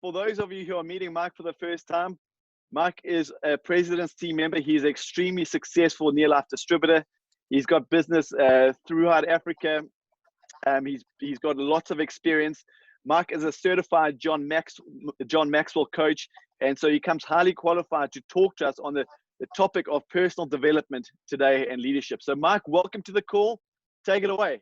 for those of you who are meeting Mike for the first time, Mike is a President's team member. He's an extremely successful NeoLife distributor. He's got business throughout Africa. He's got lots of experience. Mike is a certified John Maxwell coach, and so he comes highly qualified to talk to us on the topic of personal development today and leadership. So Mike, welcome to the call. Take it away.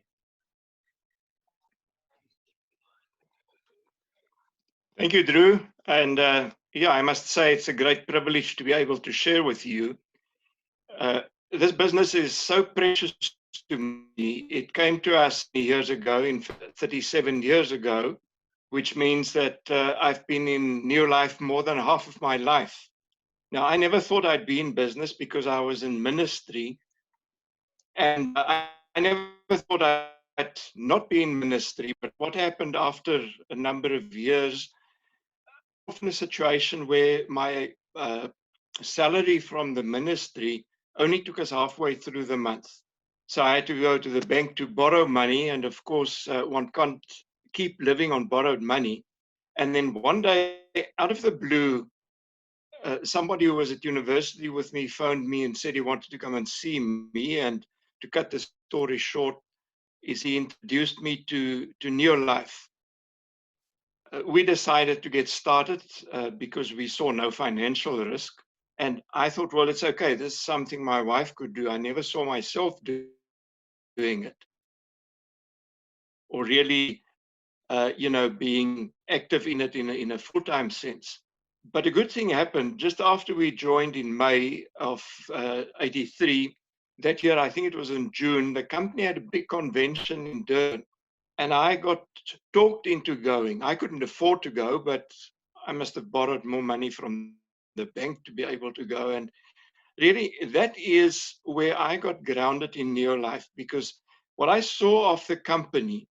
Thank you, Drew. And yeah, I must say it's a great privilege to be able to share with you. This business is so precious to me. It came to us years ago, 37 years ago, which means that I've been in NeoLife more than half of my life. Now, I never thought I'd be in business because I was in ministry. And I never thought I'd not be in ministry. But what happened after a number of years, often a situation where my salary from the ministry only took us halfway through the month. So I had to go to the bank to borrow money. And of course, one can't keep living on borrowed money. And then one day, out of the blue, somebody who was at university with me phoned me and said he wanted to come and see me. And to cut the story short, is he introduced me to NeoLife. We decided to get started because we saw no financial risk. And I thought, well, it's okay. This is something my wife could do. I never saw myself doing it, or really, being active in it in a full-time sense. But a good thing happened just after we joined in May of 83. That year, I think it was in June, the company had a big convention in Deventer. And I got talked into going. I couldn't afford to go, but I must have borrowed more money from the bank to be able to go. And really, that is where I got grounded in NeoLife, because what I saw of the company,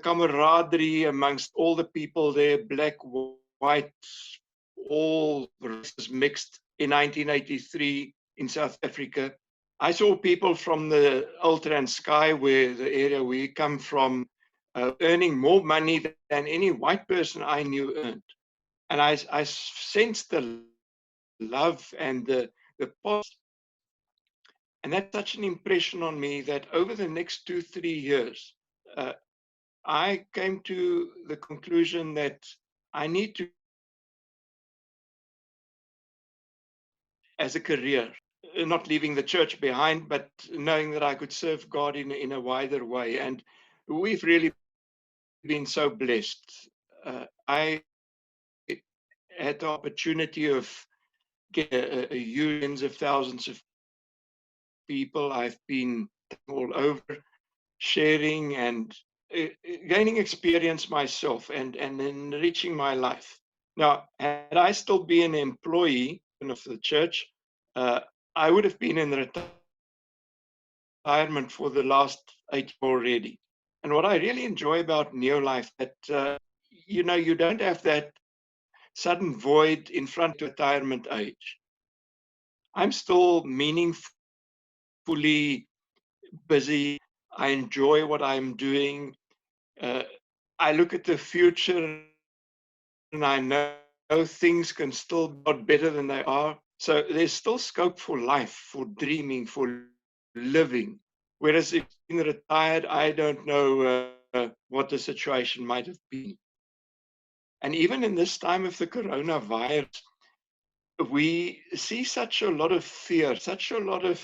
camaraderie amongst all the people there, black, white, all races mixed in 1983 in South Africa. I saw people from the Ultra Sky, where the area we come from, earning more money than any white person I knew earned. And I sensed the love and the positive. And that's such an impression on me that over the next 2-3 years, I came to the conclusion that I need to, as a career, not leaving the church behind, but knowing that I could serve God in a wider way. And we've really been so blessed. I had the opportunity of getting a huge tens of thousands of people. I've been all over sharing and gaining experience myself and enriching my life. Now, had I still been an employee of the church, I would have been in retirement for the last 8 already. And what I really enjoy about NeoLife, that you don't have that sudden void in front of retirement age. I'm still meaningfully busy. I enjoy what I'm doing. I look at the future and I know things can still be better than they are. So there's still scope for life, for dreaming, for living. Whereas if you're retired, I don't know what the situation might have been. And even in this time of the coronavirus, we see such a lot of fear, such a lot of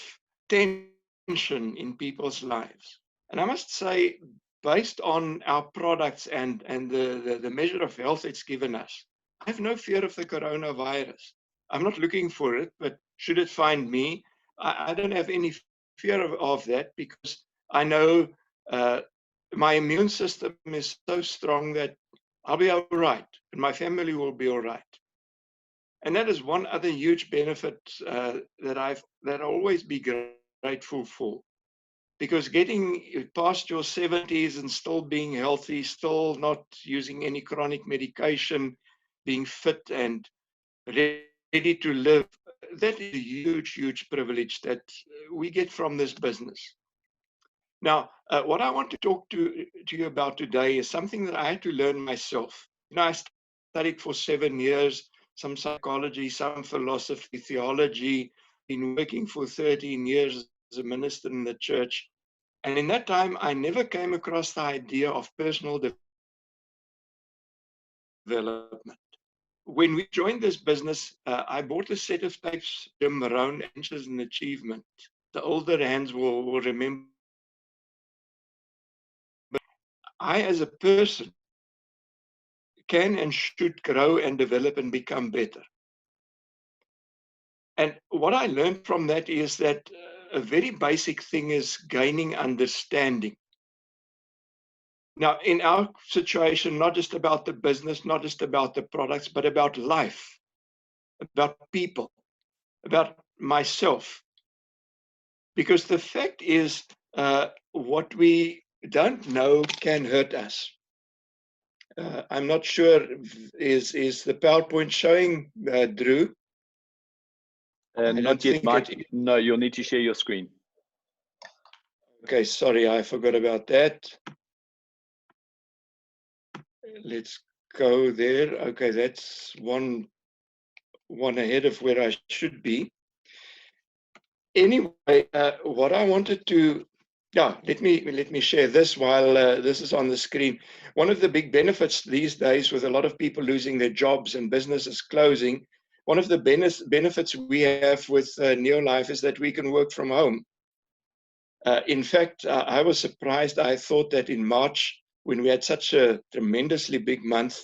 tension in people's lives. And I must say, based on our products and the measure of health it's given us, I have no fear of the coronavirus. I'm not looking for it, but should it find me, I don't have any fear of that, because I know my immune system is so strong that I'll be all right, and my family will be all right. And that is one other huge benefit that I'll always be grateful for. Because getting past your 70s and still being healthy, still not using any chronic medication, being fit and ready to live, that is a huge, huge privilege that we get from this business. Now, what I want to talk to you about today is something that I had to learn myself. I studied for 7 years, some psychology, some philosophy, theology, been working for 13 years as a minister in the church. And in that time, I never came across the idea of personal development. When we joined this business, I bought a set of tapes, Jim Marone, Inches and Achievement. The older hands will remember. I, as a person, can and should grow and develop and become better. And what I learned from that is that a very basic thing is gaining understanding. Now, in our situation, not just about the business, not just about the products, but about life, about people, about myself. Because the fact is, what we don't know can hurt us. I'm not sure, is the PowerPoint showing, Drew? Not yet, Mike. No, you'll need to share your screen. Okay, sorry, I forgot about that. Let's go there. Okay, that's one ahead of where I should be. Anyway, what I wanted to, let me share this while this is on the screen. One of the big benefits these days, with a lot of people losing their jobs and businesses closing, one of the benefits we have with NeoLife is that we can work from home. In fact, I was surprised. I thought that in March, when we had such a tremendously big month,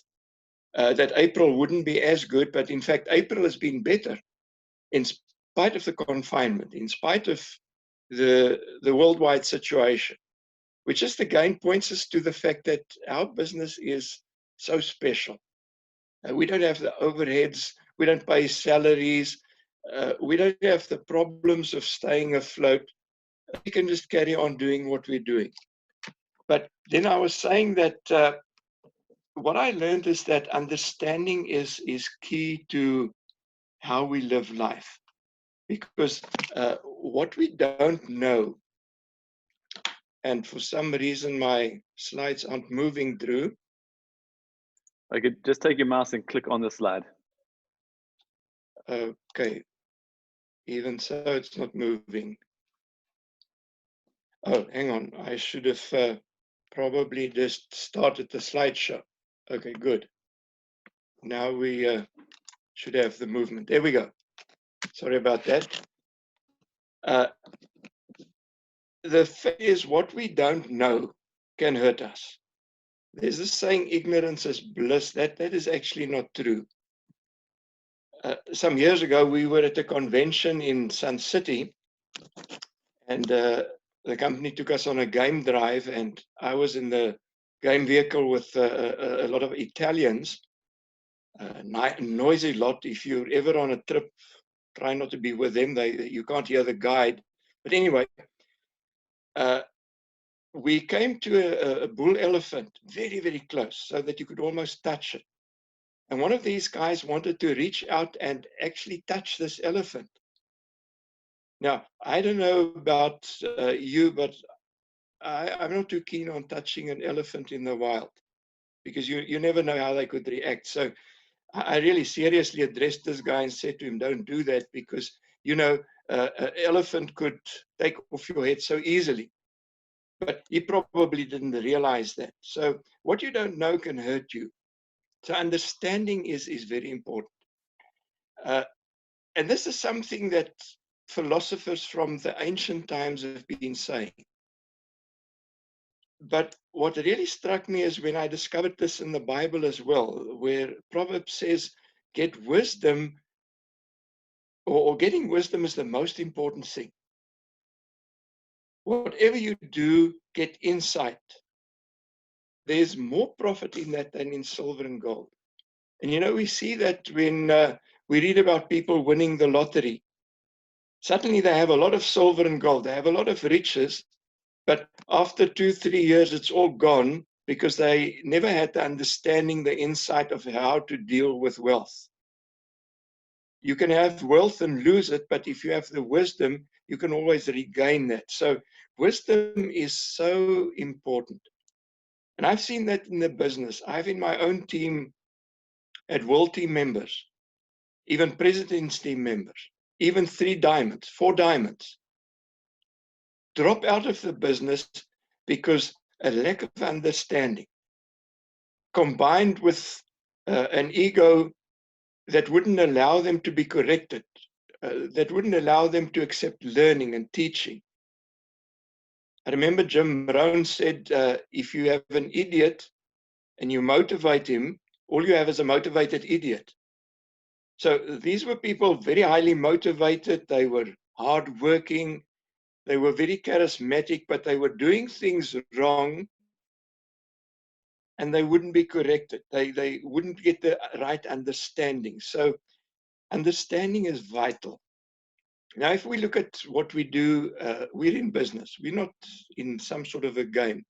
that April wouldn't be as good. But in fact, April has been better in spite of the confinement, in spite of the worldwide situation, which just again points us to the fact that our business is so special. We don't have the overheads. We don't pay salaries. We don't have the problems of staying afloat. We can just carry on doing what we're doing. But then I was saying that what I learned is that understanding is key to how we live life. Because what we don't know, and for some reason my slides aren't moving, Drew. Okay, just take your mouse and click on the slide. Okay, even so, it's not moving. Oh, hang on, I should have probably just started the slideshow. Okay, good. Now we should have the movement. There we go. Sorry about that. The fact is, what we don't know can hurt us. There's this saying, ignorance is bliss. That is actually not true. Some years ago, we were at a convention in Sun City, and the company took us on a game drive, and I was in the game vehicle with a lot of Italians. Noisy lot. If you're ever on a trip, try not to be with them. You can't hear the guide. But anyway, we came to a bull elephant, very, very close, so that you could almost touch it. And one of these guys wanted to reach out and actually touch this elephant. Now, I don't know about you, but I'm not too keen on touching an elephant in the wild, because you never know how they could react. So I really seriously addressed this guy and said to him, don't do that, because, you know, an elephant could take off your head so easily. But he probably didn't realize that. So what you don't know can hurt you. So understanding is very important. And this is something that philosophers from the ancient times have been saying. But what really struck me is when I discovered this in the Bible as well, where Proverbs says, get wisdom, or getting wisdom is the most important thing. Whatever you do, get insight. There's more profit in that than in silver and gold. And you know, we see that when we read about people winning the lottery. Suddenly they have a lot of silver and gold. They have a lot of riches, but after 2-3 years, it's all gone because they never had the understanding, the insight of how to deal with wealth. You can have wealth and lose it, but if you have the wisdom, you can always regain that. So wisdom is so important. And I've seen that in the business. I've in my own team at world team members, even president's team members, even 3 diamonds, 4 diamonds, drop out of the business because a lack of understanding combined with an ego that wouldn't allow them to be corrected, that wouldn't allow them to accept learning and teaching. I remember Jim Rohn said, if you have an idiot and you motivate him, all you have is a motivated idiot. So these were people very highly motivated. They were hardworking. They were very charismatic, but they were doing things wrong and they wouldn't be corrected. They wouldn't get the right understanding. So understanding is vital. Now, if we look at what we do, we're in business. We're not in some sort of a game.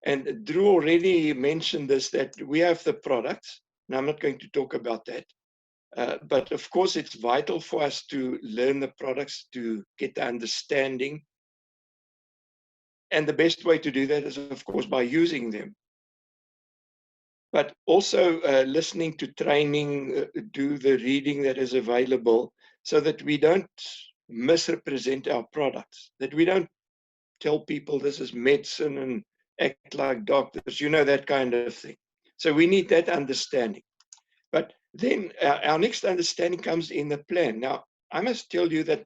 And Drew already mentioned this, that we have the products. Now, I'm not going to talk about that. But of course, it's vital for us to learn the products, to get the understanding. And the best way to do that is, of course, by using them. But also listening to training, do the reading that is available so that we don't misrepresent our products, that we don't tell people this is medicine and act like doctors, you know, that kind of thing. So we need that understanding. But then our next understanding comes in the plan. Now, I must tell you that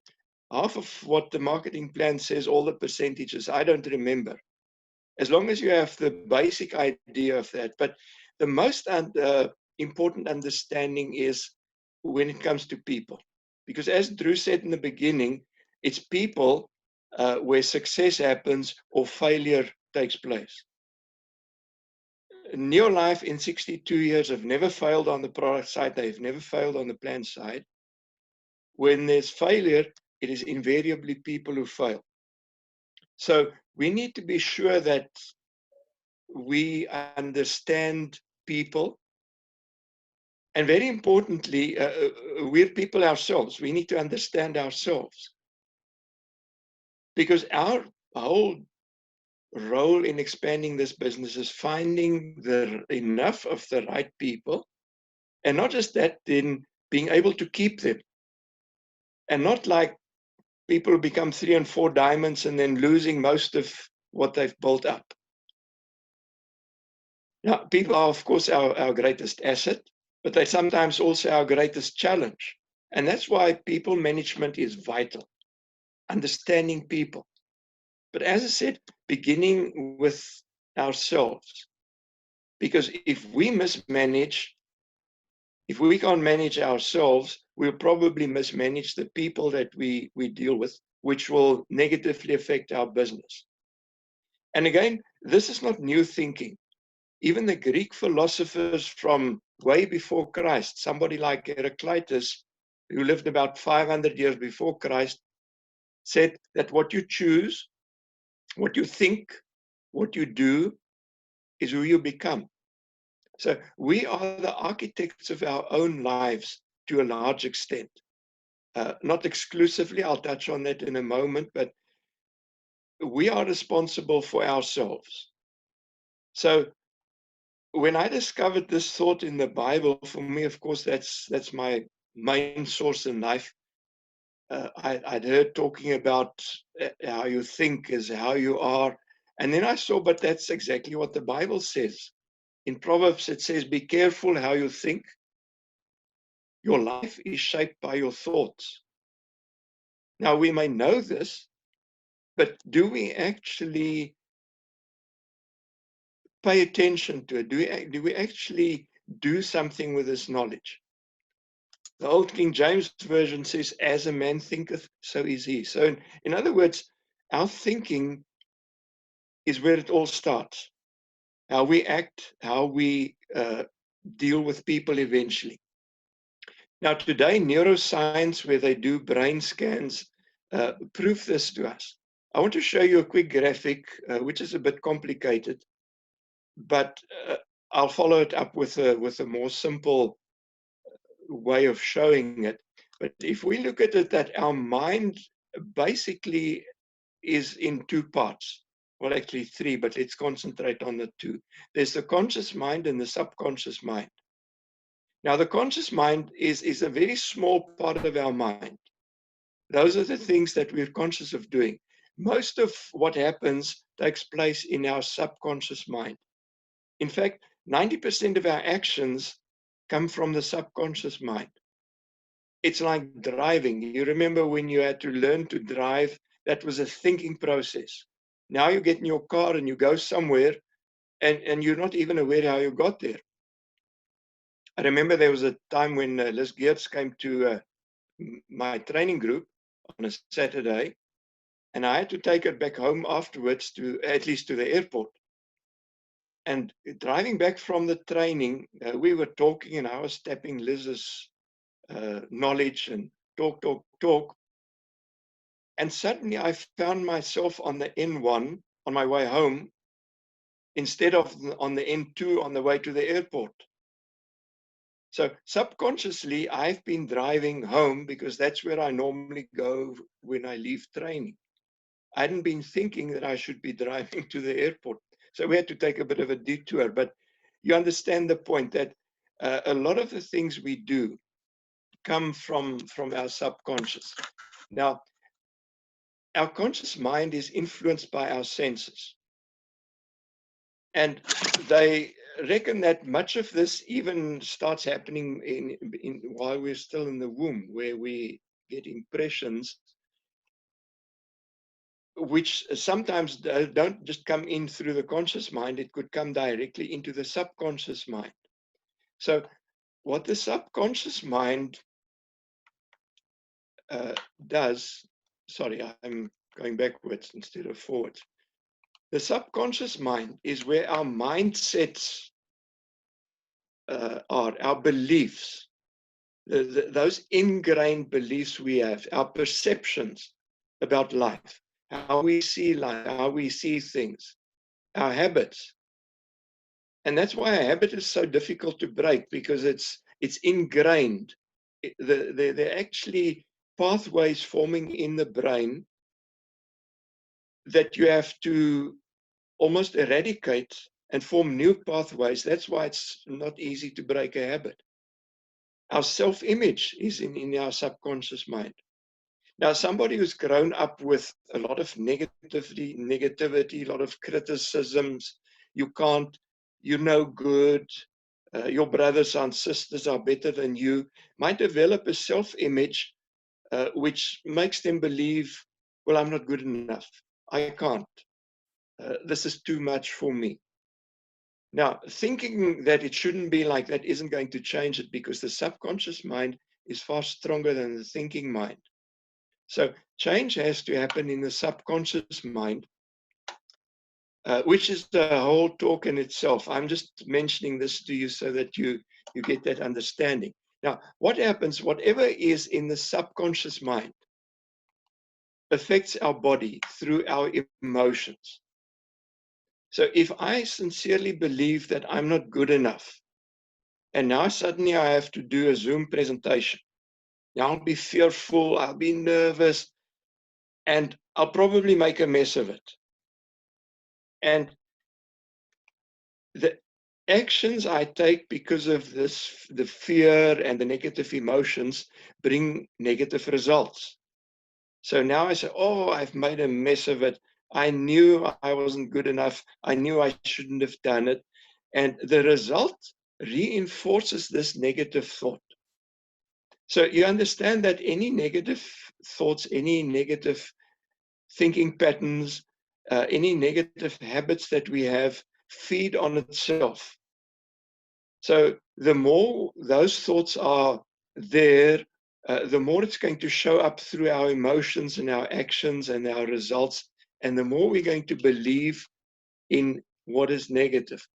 half of what the marketing plan says, all the percentages, I don't remember. As long as you have the basic idea of that. But the most important understanding is when it comes to people. Because as Drew said in the beginning, it's people where success happens or failure takes place. NeoLife in 62 years have never failed on the product side. They've never failed on the plan side. When there's failure, it is invariably people who fail. So we need to be sure that we understand people. And very importantly, we're people ourselves. We need to understand ourselves. Because our whole role in expanding this business is finding enough of the right people. And not just that, then being able to keep them. And not like people who become 3 and 4 diamonds and then losing most of what they've built up. Now, people are, of course, our greatest asset, but they're sometimes also our greatest challenge. And that's why people management is vital, understanding people. But as I said, beginning with ourselves. Because if we mismanage, if we can't manage ourselves, we'll probably mismanage the people that we deal with, which will negatively affect our business. And again, this is not new thinking. Even the Greek philosophers from way before Christ, somebody like Heraclitus, who lived about 500 years before Christ, said that what you choose, what you think, what you do, is who you become. So we are the architects of our own lives to a large extent. Not exclusively, I'll touch on that in a moment, but we are responsible for ourselves. So when I discovered this thought in the Bible, for me, of course, that's my main source in life. I'd heard talking about how you think is how you are. And then I saw, but that's exactly what the Bible says. In Proverbs, it says, be careful how you think. Your life is shaped by your thoughts. Now, we may know this, but do we actually pay attention to it? Do we actually do something with this knowledge? The old King James Version says, as a man thinketh, so is he. So in other words, our thinking is where it all starts. How we act, how we deal with people eventually. Now today, neuroscience, where they do brain scans, prove this to us. I want to show you a quick graphic, which is a bit complicated, but I'll follow it up with a more simple way of showing it. But if we look at it, that our mind basically is in 2 parts. Well, actually 3, but let's concentrate on the 2. There's the conscious mind and the subconscious mind. Now, the conscious mind is a very small part of our mind. Those are the things that we're conscious of doing. Most of what happens takes place in our subconscious mind. In fact, 90% of our actions come from the subconscious mind. It's like driving. You remember when you had to learn to drive, that was a thinking process. Now you get in your car and you go somewhere and you're not even aware how you got there. I remember there was a time when Liz Geertz came to my training group on a Saturday, and I had to take her back home afterwards, to at least to the airport. And driving back from the training, we were talking, and I was tapping Liz's knowledge and talk. And suddenly I found myself on the N1 on my way home instead of on the N2 on the way to the airport. So subconsciously, I've been driving home because that's where I normally go when I leave training. I hadn't been thinking that I should be driving to the airport. So we had to take a bit of a detour. But you understand the point that a lot of the things we do come from our subconscious. Now, our conscious mind is influenced by our senses. And they reckon that much of this even starts happening while we're still in the womb, where we get impressions which sometimes don't just come in through the conscious mind. It could come directly into the subconscious mind. So what the subconscious mind does, sorry, I'm going backwards instead of forwards. The subconscious mind is where our mindsets are, our beliefs, those ingrained beliefs we have, our perceptions about life, how we see life, how we see things, our habits. And that's why a habit is so difficult to break, because it's ingrained. There are actually pathways forming in the brain that you have to almost eradicate and form new pathways. That's why it's not easy to break a habit. Our self-image is in our subconscious mind. Now, somebody who's grown up with a lot of negativity, a lot of criticisms, you can't, you're no good, your brothers and sisters are better than you, might develop a self-image which makes them believe, well, I'm not good enough. I can't. This is too much for me. Now, thinking that it shouldn't be like that isn't going to change it, because the subconscious mind is far stronger than the thinking mind. So change has to happen in the subconscious mind, which is the whole talk in itself. I'm just mentioning this to you so that you get that understanding. Now, what happens, whatever is in the subconscious mind affects our body through our emotions. So if I sincerely believe that I'm not good enough, and now suddenly I have to do a Zoom presentation, now I'll be fearful, I'll be nervous, and I'll probably make a mess of it. And the actions I take because of this, the fear and the negative emotions, bring negative results. So now I say, oh, I've made a mess of it. I knew I wasn't good enough. I knew I shouldn't have done it. And the result reinforces this negative thought. So you understand that any negative thoughts, any negative thinking patterns, any negative habits that we have feed on itself. So the more those thoughts are there, the more it's going to show up through our emotions and our actions and our results, and the more we're going to believe in what is negative.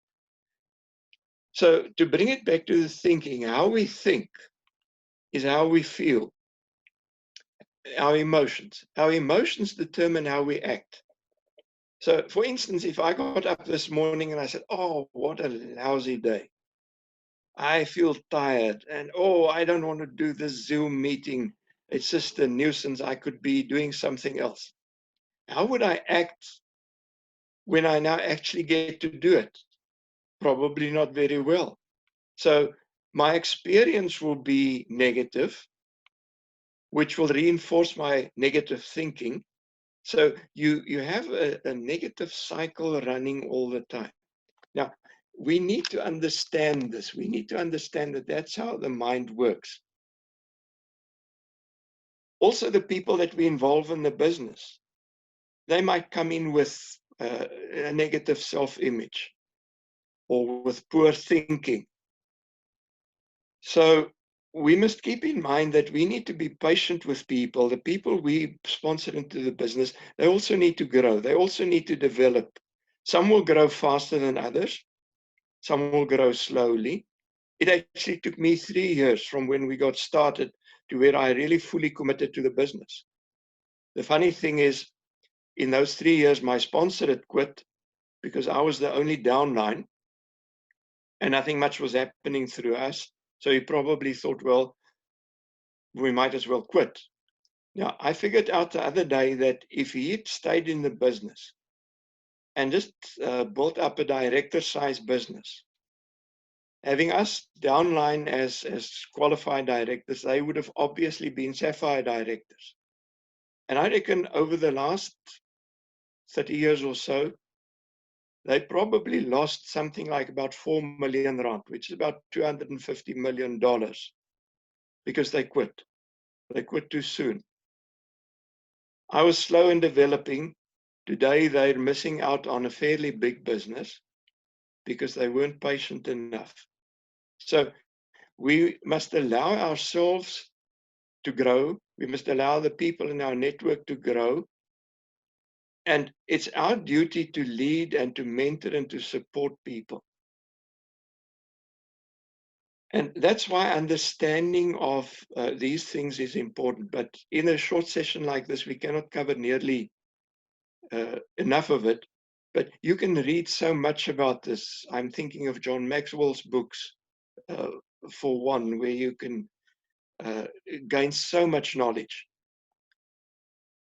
So to bring it back to the thinking, how we think is how we feel. Our emotions determine how we act. So for instance, if I got up this morning and I said, oh, what a lousy day, I feel tired, and oh, I don't want to do this Zoom meeting, it's just a nuisance, I could be doing something else. How would I act when I now actually get to do it? Probably not very well. So my experience will be negative, which will reinforce my negative thinking. So you have a negative cycle running all the time. Now, we need to understand this. We need to understand that that's how the mind works. Also, the people that we involve in the business, they might come in with a negative self-image or with poor thinking. So we must keep in mind that we need to be patient with people. The people we sponsor into the business, they also need to grow. They also need to develop. Some will grow faster than others. Some will grow slowly. It actually took me 3 years from when we got started to where I really fully committed to the business. The funny thing is, in those 3 years, my sponsor had quit because I was the only downline and nothing much was happening through us. So he probably thought, well, we might as well quit. Now, I figured out the other day that if he had stayed in the business and just built up a director-sized business, having us downline as qualified directors, they would have obviously been sapphire directors. And I reckon over the last 30 years or so, they probably lost something like about 4 million rand, which is about $250 million, because they quit. They quit too soon. I was slow in developing. Today, they're missing out on a fairly big business because they weren't patient enough. So we must allow ourselves to grow. We must allow the people in our network to grow. And it's our duty to lead and to mentor and to support people. And that's why understanding of these things is important. But in a short session like this, we cannot cover nearly enough of it. But you can read so much about this. I'm thinking of John Maxwell's books, for one, where you can gain so much knowledge.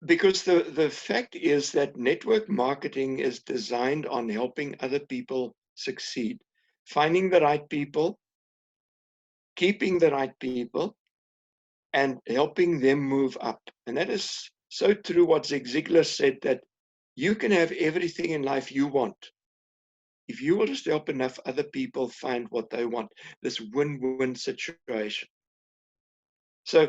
Because the fact is that network marketing is designed on helping other people succeed, finding the right people, keeping the right people, and helping them move up. And that is so true what Zig Ziglar said, that you can have everything in life you want if you will just help enough other people find what they want, this win-win situation. So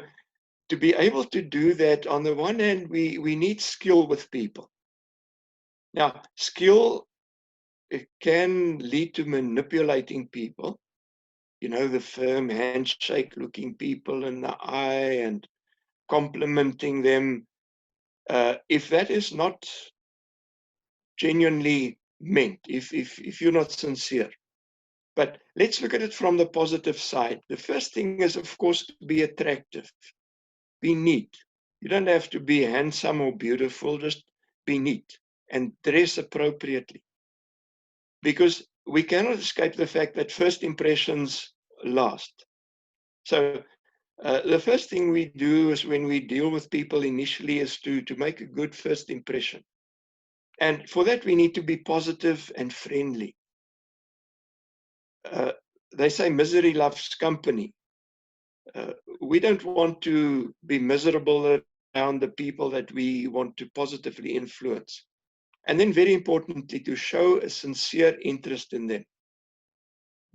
to be able to do that, on the one hand, we need skill with people. Now, skill, it can lead to manipulating people. You know, the firm handshake looking people in the eye and complimenting them. If that is not genuinely meant, if you're not sincere. But let's look at it from the positive side. The first thing is, of course, to be attractive. Be neat. You don't have to be handsome or beautiful, just be neat and dress appropriately. Because we cannot escape the fact that first impressions last. So the first thing we do is when we deal with people initially is to make a good first impression. And for that, we need to be positive and friendly. They say misery loves company. We don't want to be miserable around the people that we want to positively influence. And then very importantly, to show a sincere interest in them.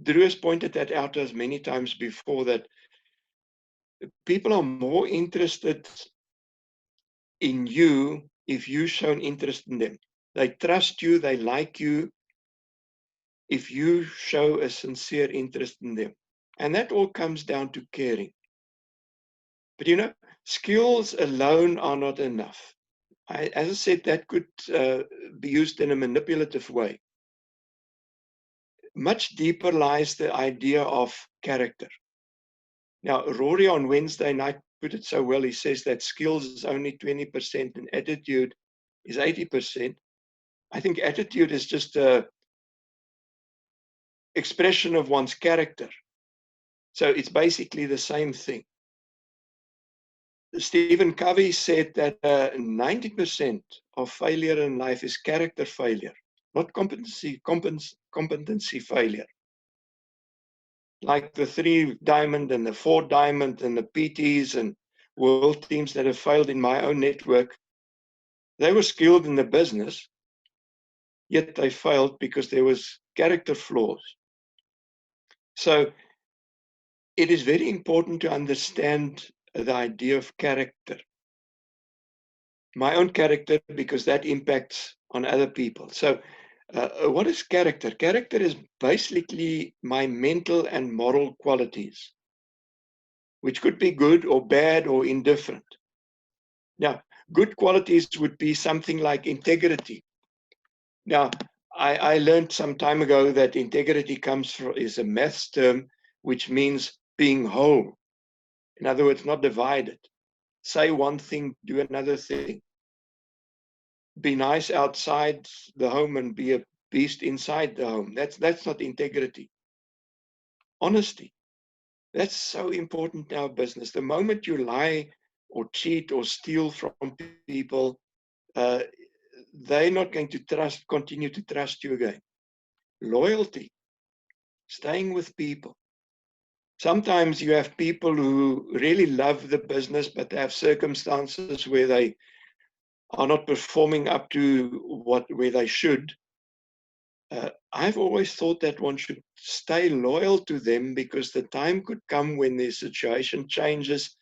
Drew has pointed that out as many times before, that people are more interested in you if you show an interest in them. They trust you, they like you, if you show a sincere interest in them. And that all comes down to caring. But you know, skills alone are not enough. As I said, that could be used in a manipulative way. Much deeper lies the idea of character. Now, Rory on Wednesday night put it so well. He says that skills is only 20% and attitude is 80%. I think attitude is just an expression of one's character. So it's basically the same thing. Stephen Covey said that 90% of failure in life is character failure, not competency failure. like the 3-diamond and the 4-diamond and the PTs and world teams that have failed in my own network, they were skilled in the business, yet they failed because there was character flaws. So it is very important to understand the idea of character. My own character, because that impacts on other people. So what is character? Character is basically my mental and moral qualities, which could be good or bad or indifferent. Now, good qualities would be something like integrity. Now, I learned some time ago that integrity is a maths term, which means being whole. In other words, not divided. Say one thing, do another thing. Be nice outside the home and be a beast inside the home. That's not integrity. Honesty. That's so important in our business. The moment you lie or cheat or steal from people, they're not going to continue to trust you again. Loyalty, staying with people. Sometimes you have people who really love the business, but they have circumstances where they are not performing up to where they should. I've always thought that one should stay loyal to them, because the time could come when their situation changes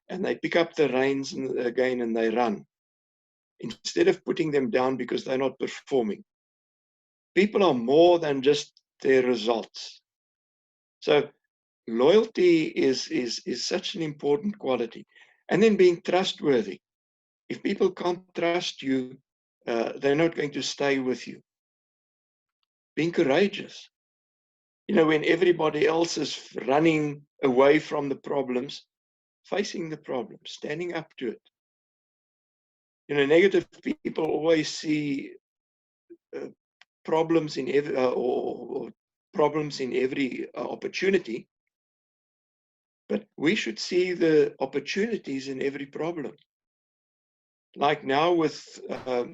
and they pick up the reins again and they run, instead of putting them down because they're not performing. People are more than just their results. So loyalty is such an important quality. And then being trustworthy. If people can't trust you, they're not going to stay with you. Being courageous. You know, when everybody else is running away from the problems, facing the problem, standing up to it. You know, negative people always see problems in every or problems in every opportunity, but we should see the opportunities in every problem. Like now with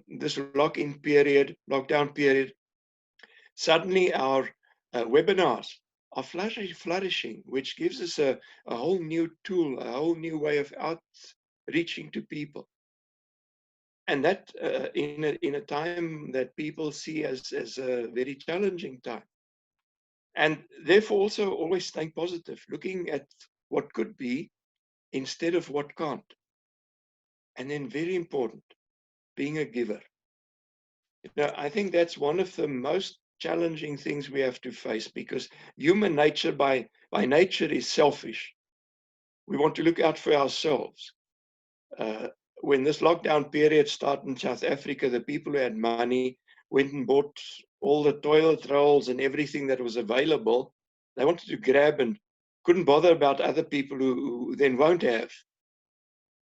this lockdown period, suddenly our webinars are flourishing, which gives us a whole new tool, a whole new way of outreaching to people. And that in a time that people see as a very challenging time. And therefore also always staying positive, looking at what could be instead of what can't. And then very important, being a giver. You know, I think that's one of the most challenging things we have to face, because human nature by nature is selfish. We want to look out for ourselves. When this lockdown period started in South Africa, the people who had money went and bought all the toilet rolls and everything that was available. They wanted to grab and couldn't bother about other people who then won't have.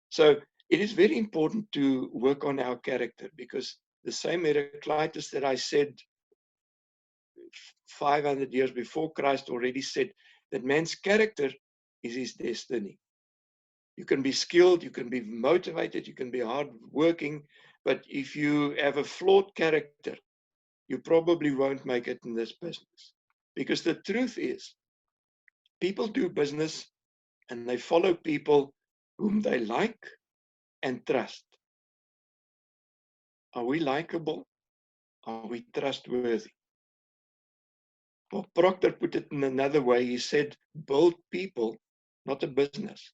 So it is very important to work on our character, because the same Heraclitus that I said 500 years before Christ already said that man's character is his destiny. You can be skilled, you can be motivated, you can be hardworking, but if you have a flawed character, you probably won't make it in this business. Because the truth is, people do business and they follow people whom they like and trust. Are we likable? Are we trustworthy? Well, Proctor put it in another way. He said, build people, not a business.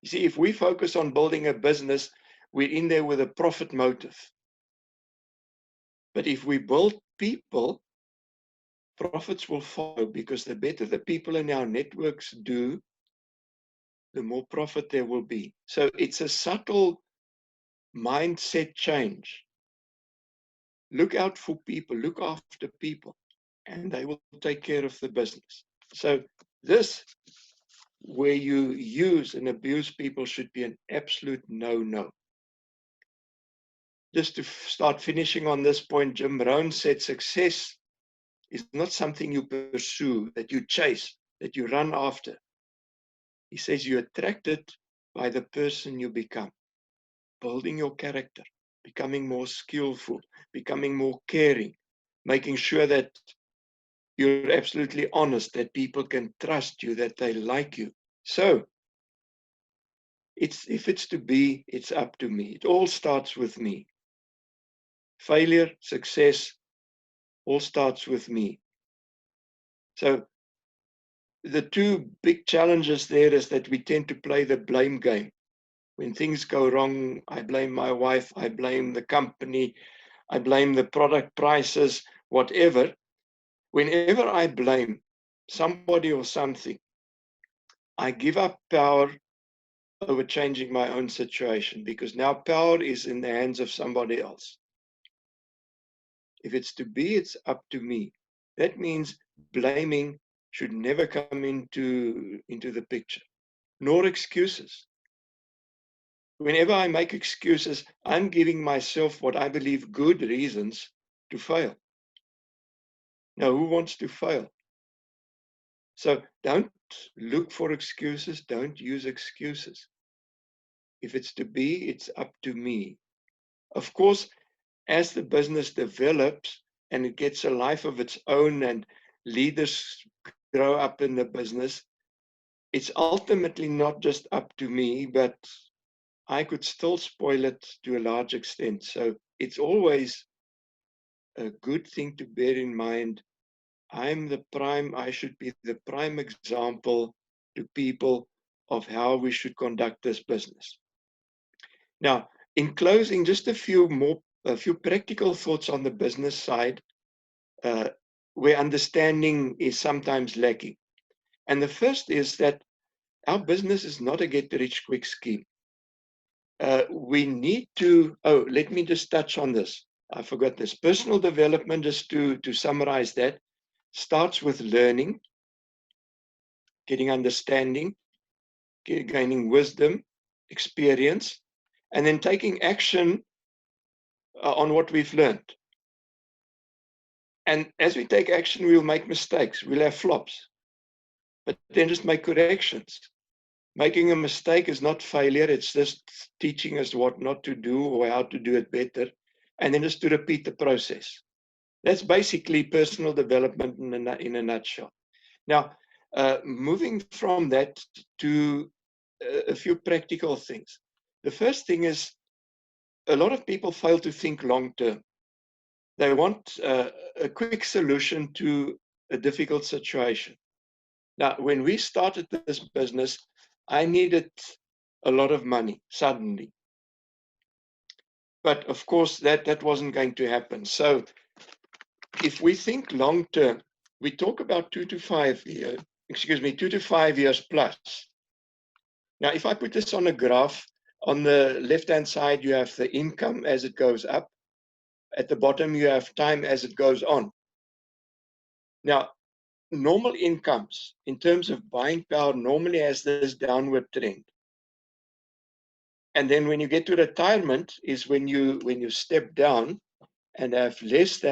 You see, if we focus on building a business, we're in there with a profit motive. But if we build people, profits will follow, because the better the people in our networks do, the more profit there will be. So it's a subtle mindset change. Look out for people, look after people, and they will take care of the business. So this, where you use and abuse people, should be an absolute no-no. Just to start finishing on this point, Jim Rohn said success is not something you pursue, that you chase, that you run after. He says you're attracted by the person you become, building your character, becoming more skillful, becoming more caring, making sure that you're absolutely honest, that people can trust you, that they like you. So if it's to be, it's up to me. It all starts with me. Failure, success, all starts with me. So the two big challenges there is that we tend to play the blame game. When things go wrong, I blame my wife, I blame the company, I blame the product prices, whatever. Whenever I blame somebody or something, I give up power over changing my own situation, because now power is in the hands of somebody else. If it's to be, it's up to me. That means blaming should never come into the picture, nor excuses. Whenever I make excuses, I'm giving myself what I believe good reasons to fail. Now, who wants to fail? So don't look for excuses. Don't use excuses. If it's to be, it's up to me. Of course, as the business develops and it gets a life of its own and leaders grow up in the business, it's ultimately not just up to me, but I could still spoil it to a large extent. So it's always a good thing to bear in mind. I should be the prime example to people of how we should conduct this business. Now, in closing, just a few practical thoughts on the business side, where understanding is sometimes lacking. And the first is that our business is not a get-rich-quick scheme. We need to, let me just touch on this. I forgot this. Personal development, just to summarize that, starts with learning, getting understanding, gaining wisdom, experience, and then taking action on what we've learned. And as we take action, we'll make mistakes, we'll have flops, but then just make corrections. Making a mistake is not failure, it's just teaching us what not to do or how to do it better, and then just to repeat the process. That's basically personal development in a nutshell. Now, moving from that to a few practical things. The first thing is, a lot of people fail to think long term. They want a quick solution to a difficult situation. Now, when we started this business, I needed a lot of money suddenly. But of course, that wasn't going to happen. So if we think long term, we talk about 2 to 5 years plus. Now, if I put this on a graph, on the left-hand side, you have the income as it goes up. At the bottom, you have time as it goes on. Now, normal incomes, in terms of buying power, normally has this downward trend. And then when you get to retirement is when you step down and have less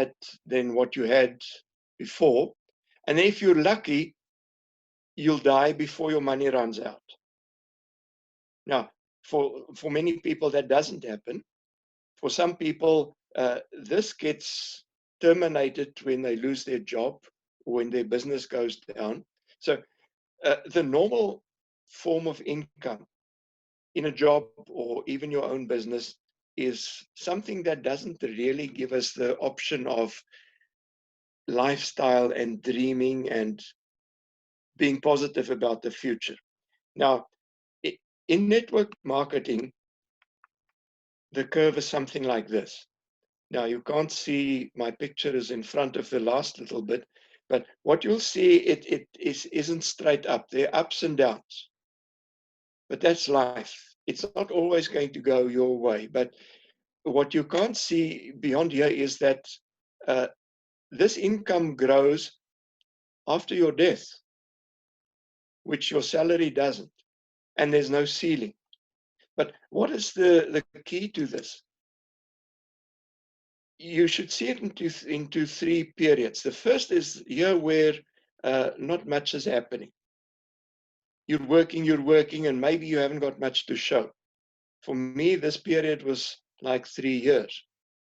than what you had before. And if you're lucky, you'll die before your money runs out. Now, for many people, that doesn't happen. For some people, this gets terminated when they lose their job or when their business goes down. So the normal form of income in a job or even your own business is something that doesn't really give us the option of lifestyle and dreaming and being positive about the future. Now, in network marketing, the curve is something like this. Now, you can't see, my picture is in front of the last little bit, but what you'll see, it isn't straight up. There are ups and downs. But that's life. It's not always going to go your way. But what you can't see beyond here is that this income grows after your death, which your salary doesn't. And there's no ceiling. But what is the key to this? You should see it into three periods. The first is here where not much is happening. You're working, and maybe you haven't got much to show. For me, this period was like 3 years.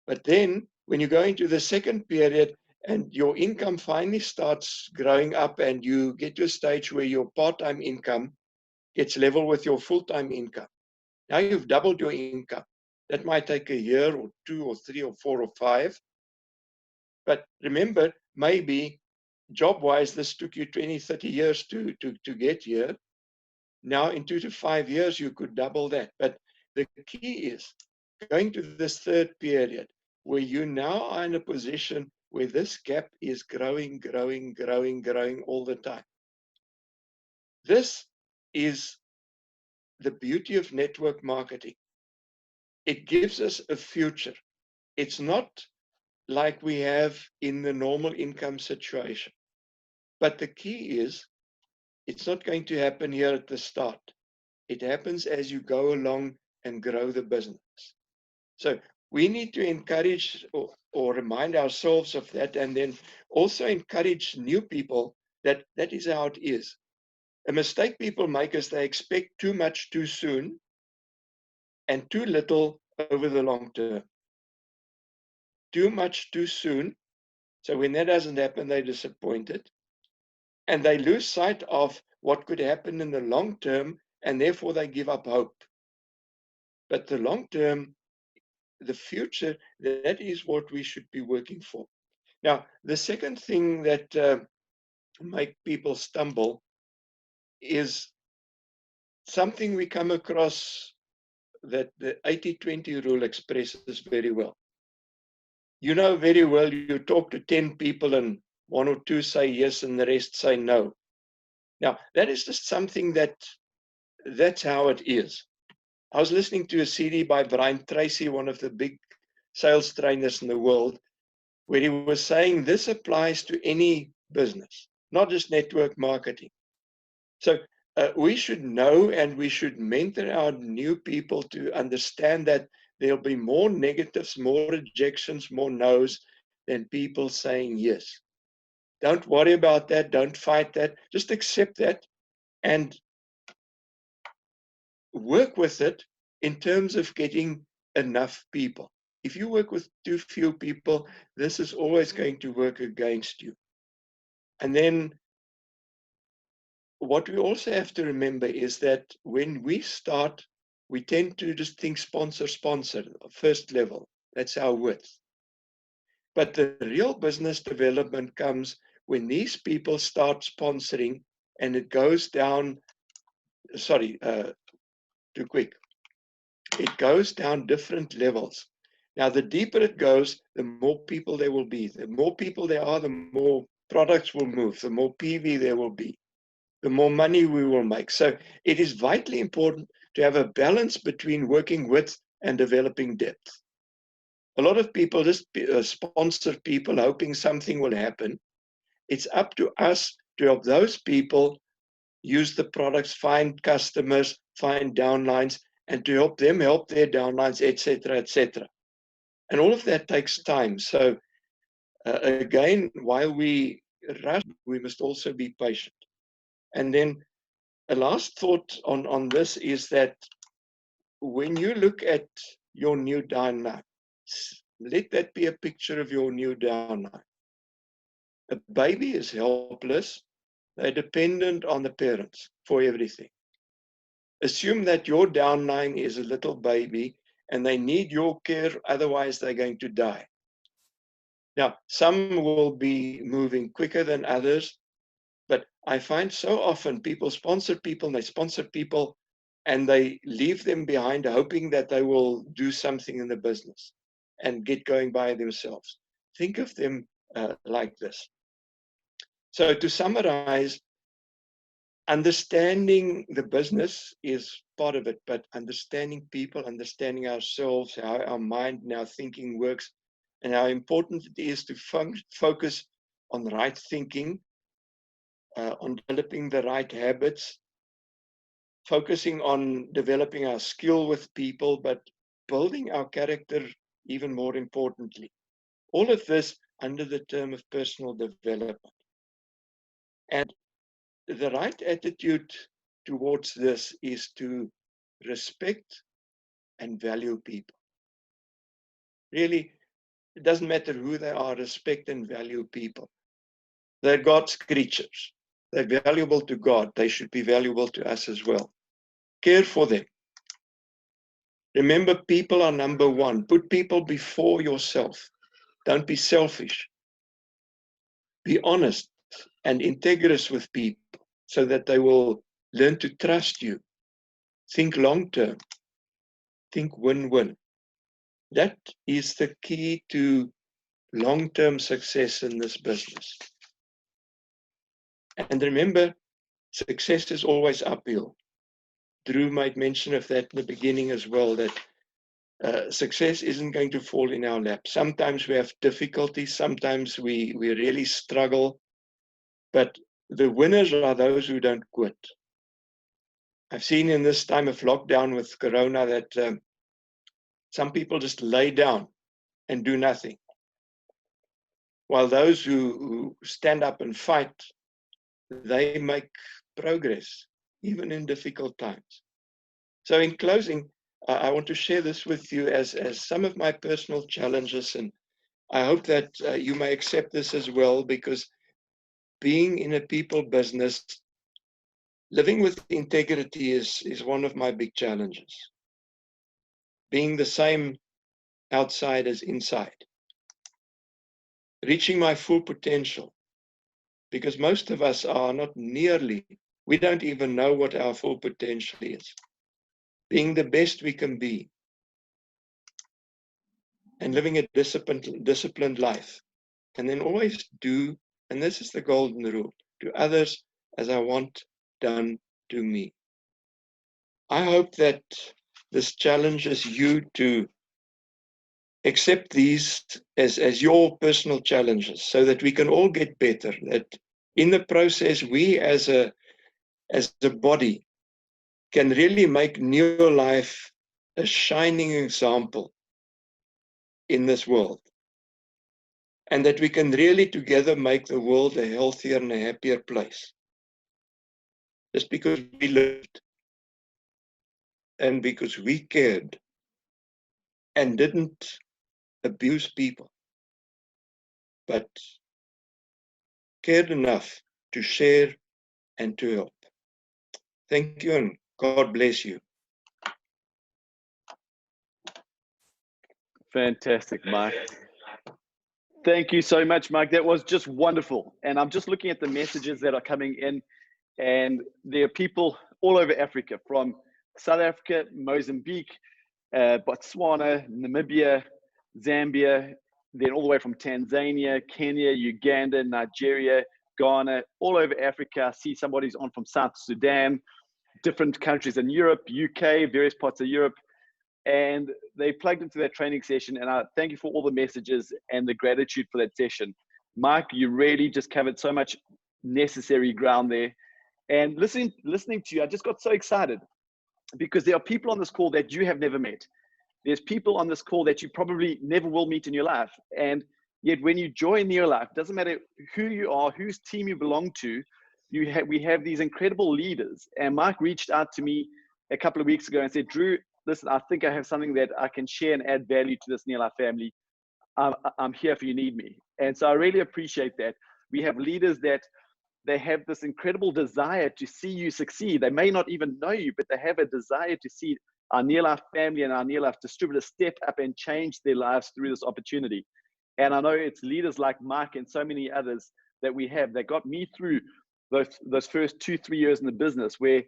But then when you go into the second period, and your income finally starts growing up, and you get to a stage where your part-time income gets level with your full-time income. Now you've doubled your income. That might take a year or 2 or 3 or 4 or 5. But remember, maybe job-wise, this took you 20, 30 years to get here. Now in 2 to 5 years, you could double that. But the key is going to this third period where you now are in a position where this gap is growing all the time. This is the beauty of network marketing. It gives us a future. It's not like we have in the normal income situation. But the key is, it's not going to happen here at the start. It happens as you go along and grow the business. So we need to encourage or remind ourselves of that, and then also encourage new people that that is how it is. A mistake people make is they expect too much too soon and too little over the long term. Too much too soon. So when that doesn't happen, they're disappointed. And they lose sight of what could happen in the long term, and therefore they give up hope. But the long term, the future, that is what we should be working for. Now, the second thing that make people stumble is something we come across that the 80-20 rule expresses very well. You know very well, you talk to 10 people and 1 or 2 say yes and the rest say no. Now, that is just something that's how it is. I was listening to a CD by Brian Tracy, one of the big sales trainers in the world, where he was saying this applies to any business, not just network marketing. So we should know, and we should mentor our new people to understand that there'll be more negatives, more rejections, more no's than people saying yes. Don't worry about that. Don't fight that. Just accept that and work with it in terms of getting enough people. If you work with too few people, this is always going to work against you. And then what we also have to remember is that when we start, we tend to just think sponsor, first level. That's our width. But the real business development comes when these people start sponsoring and it goes down, too quick. It goes down different levels. Now, the deeper it goes, the more people there will be. The more people there are, the more products will move, the more PV there will be, the more money we will make. So it is vitally important to have a balance between working with and developing depth. A lot of people just sponsor people hoping something will happen. It's up to us to help those people use the products, find customers, find downlines, and to help them help their downlines, etc., etc. And all of that takes time. So again, while we rush, we must also be patient. And then a last thought on this is that when you look at your new downline, let that be a picture of your new downline. A baby is helpless. They're dependent on the parents for everything. Assume that your downline is a little baby and they need your care, otherwise they're going to die. Now, some will be moving quicker than others, but I find so often people sponsor people and they sponsor people and they leave them behind hoping that they will do something in the business and get going by themselves. Think of them like this. So to summarize, understanding the business is part of it, but understanding people, understanding ourselves, how our mind and our thinking works, and how important it is to focus on the right thinking, on developing the right habits, focusing on developing our skill with people, but building our character even more importantly. All of this under the term of personal development. And the right attitude towards this is to respect and value people. Really, it doesn't matter who they are, respect and value people. They're God's creatures. They're valuable to God. They should be valuable to us as well. Care for them. Remember, people are number one. Put people before yourself. Don't be selfish. Be honest and integrous with people so that they will learn to trust you. Think long term. Think win-win. That is the key to long-term success in this business. And remember, success is always uphill. Drew made mention of that in the beginning as well, that success isn't going to fall in our lap. Sometimes we have difficulties, sometimes we really struggle, but the winners are those who don't quit. I've seen in this time of lockdown with Corona that some people just lay down and do nothing, while those who stand up and fight, they make progress, even in difficult times. So in closing, I want to share this with you as some of my personal challenges, and I hope that you may accept this as well, because being in a people business, living with integrity is one of my big challenges. Being the same outside as inside. Reaching my full potential, because most of us are not nearly, we don't even know what our full potential is. Being the best we can be, and living a disciplined life. And then always do, and this is the golden rule, to others as I want done to me. I hope that this challenges you to accept these as your personal challenges, so that we can all get better, that in the process we as a body can really make NeoLife a shining example in this world, and that we can really together make the world a healthier and a happier place. Just because we lived and because we cared and didn't abuse people, but cared enough to share and to help. Thank you, and God bless you. Fantastic, Mike. Thank you so much, Mike. That was just wonderful. And I'm just looking at the messages that are coming in, and there are people all over Africa, from South Africa, Mozambique, Botswana, Namibia, Zambia, then all the way from Tanzania, Kenya, Uganda, Nigeria, Ghana, all over Africa. I see somebody's on from South Sudan, different countries in Europe, UK, various parts of Europe. And they plugged into that training session. And I thank you for all the messages and the gratitude for that session. Mike, you really just covered so much necessary ground there. And listening to you, I just got so excited, because there are people on this call that you have never met. There's people on this call that you probably never will meet in your life. And yet when you join NeoLife, doesn't matter who you are, whose team you belong to, we have these incredible leaders. And Mike reached out to me a couple of weeks ago and said, Drew, listen, I think I have something that I can share and add value to this NeoLife family. I'm here if you need me. And so I really appreciate that. We have leaders that they have this incredible desire to see you succeed. They may not even know you, but they have a desire to see our NeoLife family and our NeoLife distributors step up and change their lives through this opportunity. And I know it's leaders like Mike and so many others that we have that got me through those first 2-3 years in the business, where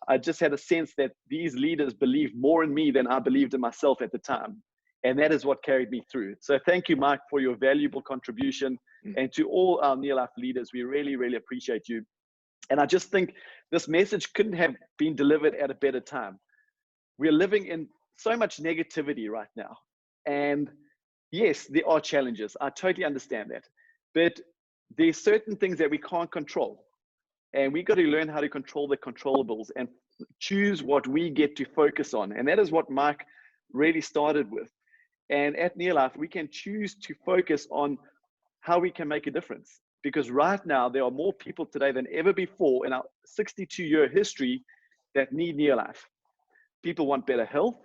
I just had a sense that these leaders believed more in me than I believed in myself at the time. And that is what carried me through. So thank you, Mike, for your valuable contribution. And to all our NeoLife leaders, we really, really appreciate you. And I just think this message couldn't have been delivered at a better time. We're living in so much negativity right now. And yes, there are challenges. I totally understand that. But there's certain things that we can't control. And we got to learn how to control the controllables and choose what we get to focus on. And that is what Mike really started with. And at NeoLife, we can choose to focus on how we can make a difference. Because right now, there are more people today than ever before in our 62-year history that need NeoLife. People want better health.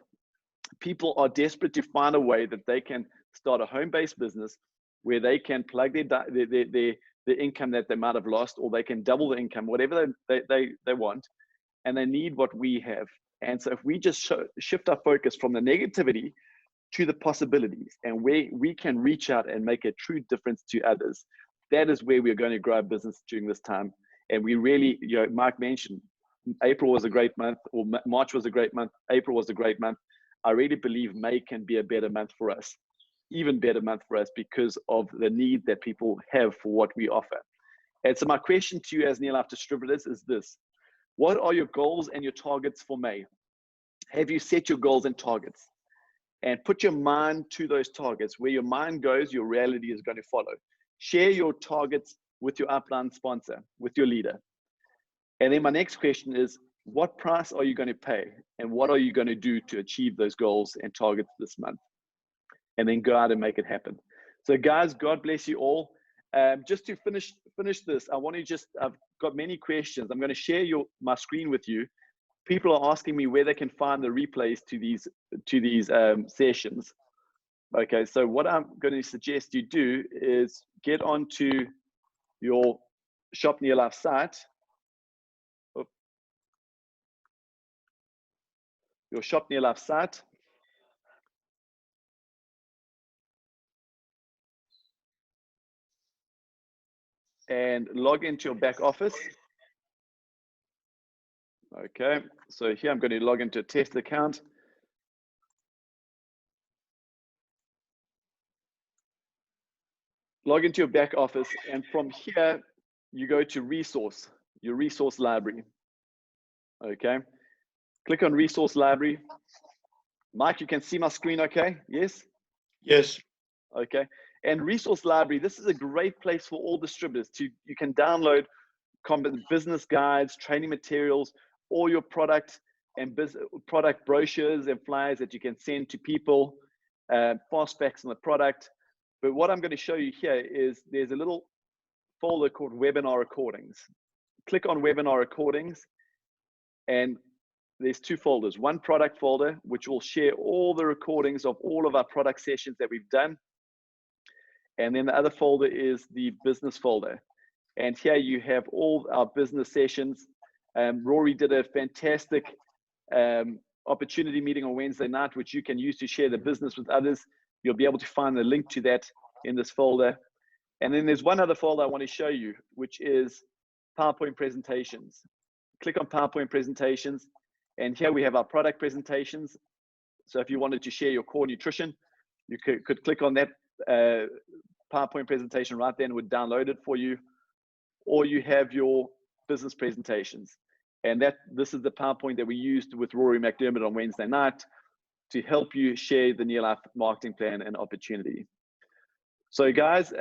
People are desperate to find a way that they can start a home-based business where they can plug the income that they might have lost, or they can double the income, whatever they want, and they need what we have. And so if we just shift our focus from the negativity to the possibilities, and where we can reach out and make a true difference to others, that is where we're going to grow our business during this time. And we really, Mike mentioned, April was a great month, or March was a great month, April was a great month. I really believe May can be a better month for us, even better month for us, because of the need that people have for what we offer. And so my question to you as NeoLife distributors is this: what are your goals and your targets for May? Have you set your goals and targets? And put your mind to those targets. Where your mind goes, your reality is going to follow. Share your targets with your upline sponsor, with your leader. And then my next question is, what price are you going to pay? And what are you going to do to achieve those goals and targets this month? And then go out and make it happen. So guys, God bless you all. Just to finish this, I want to I've got many questions. I'm going to share my screen with you. People are asking me where they can find the replays to these sessions. Okay, so what I'm going to suggest you do is get onto your Shop NeoLife site. Your Shop NeoLife site. And log into your back office. Okay, so here I'm going to log into a test account. Log into your back office, and from here, you go to your resource library. Okay, click on resource library. Mike, you can see my screen okay? Yes? Yes. Okay, and resource library, this is a great place for all distributors you can download business guides, training materials, all your product brochures and flyers that you can send to people, fast facts on the product. But what I'm going to show you here is there's a little folder called webinar recordings. Click on webinar recordings, and there's two folders. One product folder, which will share all the recordings of all of our product sessions that we've done. And then the other folder is the business folder. And here you have all our business sessions. Rory did a fantastic opportunity meeting on Wednesday night, which you can use to share the business with others. You'll be able to find the link to that in this folder. And then there's one other folder I want to show you, which is PowerPoint presentations. Click on PowerPoint presentations. And here we have our product presentations. So if you wanted to share your core nutrition, you could click on that PowerPoint presentation right there and it would download it for you. Or you have your business presentations. And this is the PowerPoint that we used with Rory McDermott on Wednesday night to help you share the NeoLife marketing plan and opportunity. So guys,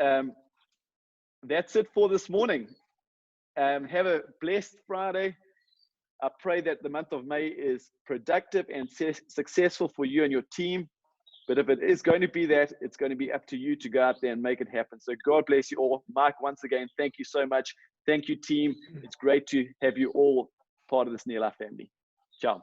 that's it for this morning. Have a blessed Friday. I pray that the month of May is productive and successful for you and your team. But if it is going to be that, it's going to be up to you to go out there and make it happen. So God bless you all. Mike, once again, thank you so much. Thank you, team. It's great to have you all part of this NeoLife family. Ciao.